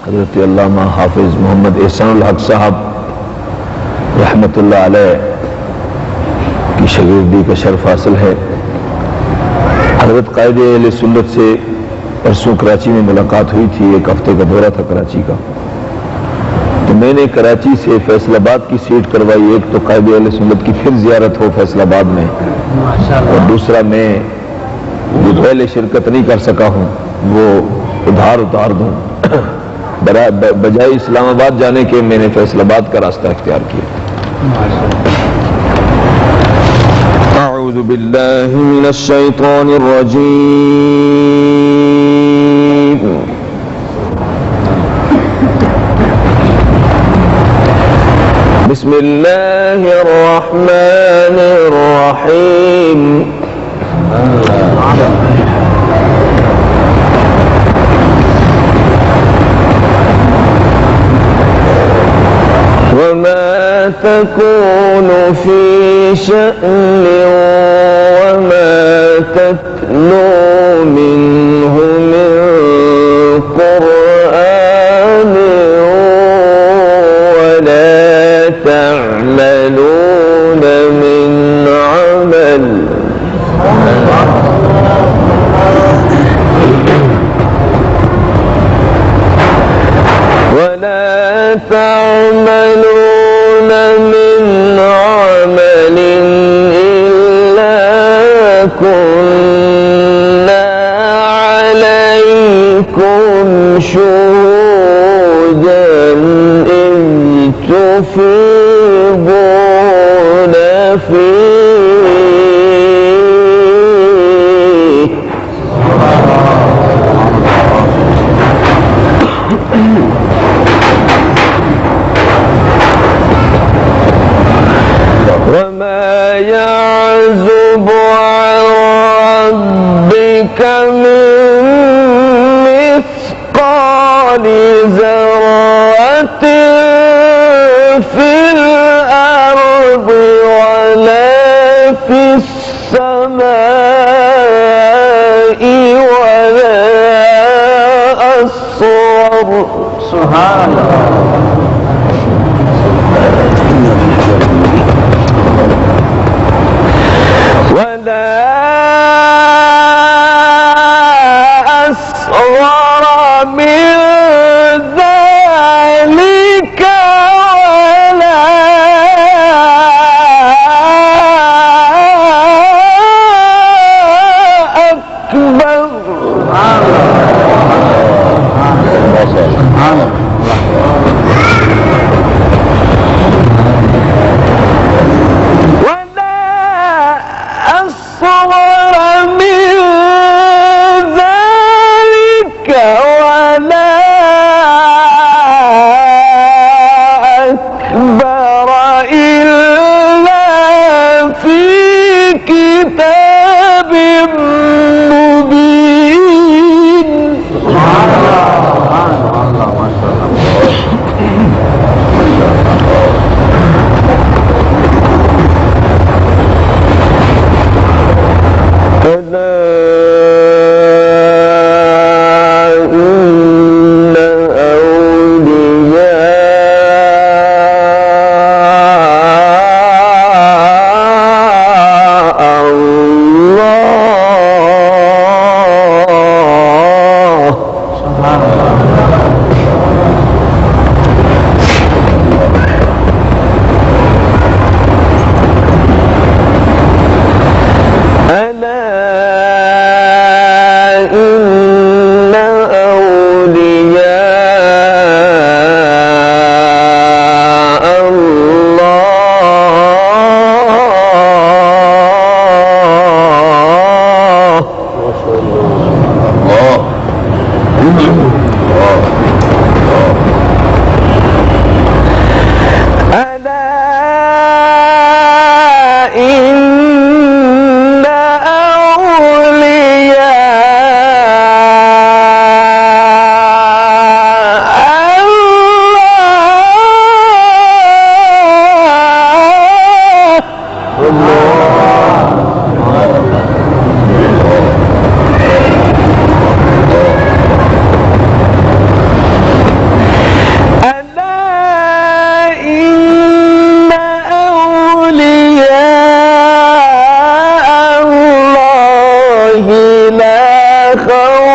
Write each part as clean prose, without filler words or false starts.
हज़रत अल्लामा हाफिज़ मोहम्मद एहसानुल हक साहब रहमतुल्लाह अलैह की शागिर्दी का शर्फ हासिल है। हज़रत कायदे अहले सुन्नत से परसों कराची में मुलाकात हुई थी, एक हफ्ते का दौरा था कराची का। तो मैंने कराची से फैसलाबाद की सीट करवाई। एक तो कायदे अहले सुन्नत की फिर जियारत हो फैसलाबाद में, और दूसरा मैं जो पहले शिरकत नहीं कर सका हूँ वो उतार दूँ। बजाय इस्लामाबाद जाने के मैंने फैसलाबाद का रास्ता इख्तियार किया। अऊज़ु बिल्लाहि मिनश शैतानिर रजीम। बिस्मिल्लाहिर रहमानिर रहीम। वमा तकूनु फी शअन वमा तत्लू मिन्हु मिन क़ुरआन वला तअमलून मिन अमल تعملون من عمل إلا كنا عليكم شهودا إذ تفيضون فيه. وما يعزب عن ربك من مثقال ذرة في الأرض ولا في السماء ولا أصغر. سبحان الله. ولا أصغر من ذلك ولا أكبر. ولا أصغر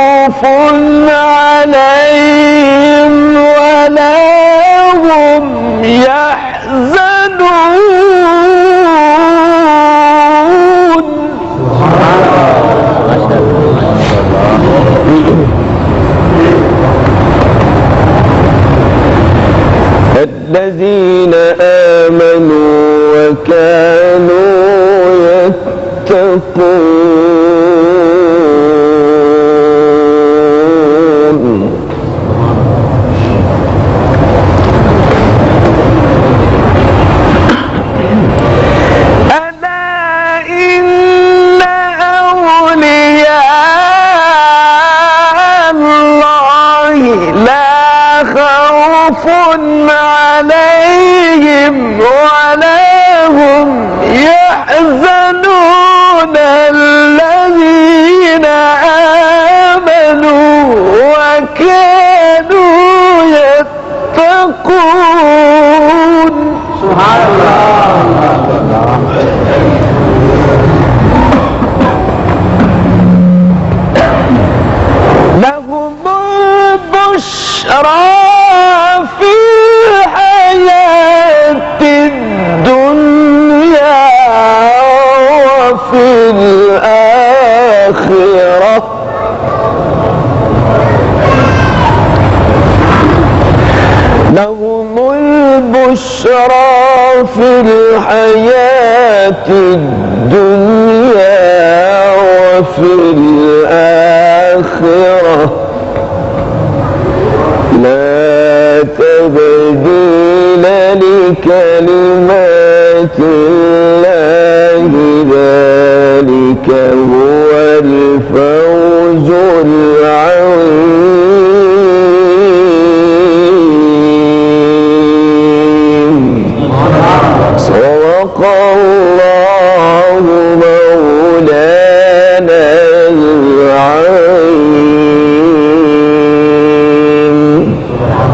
خوف عليهم ولا هم يحزنون. الذين آمنوا وكانوا يتقون. ألا إن أولياء الله لا خوف عليهم ولا هم يحزنون. الذين آمنوا وكانوا يتقون. سبحان الله. لهم البشرى في الحياة الدنيا وفي الآخرة. لهم البشرى في الحياة الدنيا وفي الآخرة. لا تبديل لكلمات الله ذلك هو الفوز العظيم. صدق الله مولانا العظيم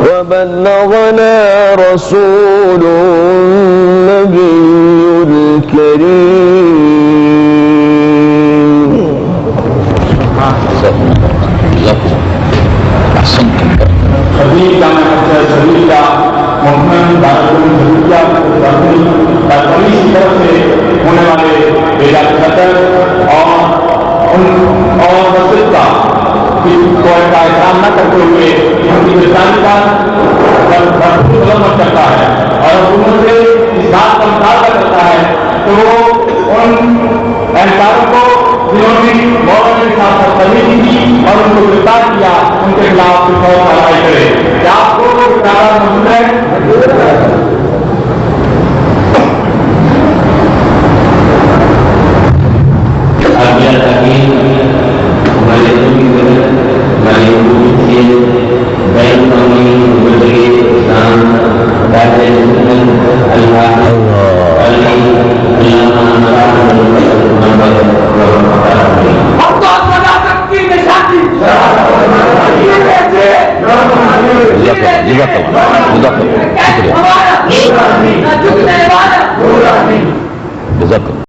وبلغنا رسوله النبي الكريم. أحسنتم. खलीफा खलीफा मोहम्मद दारुल की तरफ से होने वाले बेजा सदर और मस्जिद का एहतराम न करते हुए हिंदुस्तान का भरपूर कदम करता है और हुकूमत से इस बात का मुतालबा करता है तो वो उन एहलकारों को जिन्होंने मौलाना के साथ सरजमी की और उनको गिरफ्तार किया उनके खिलाफ फौज कार्रवाई करे। क्या आपको गिरफ्तार मौजूद है? جزاك الله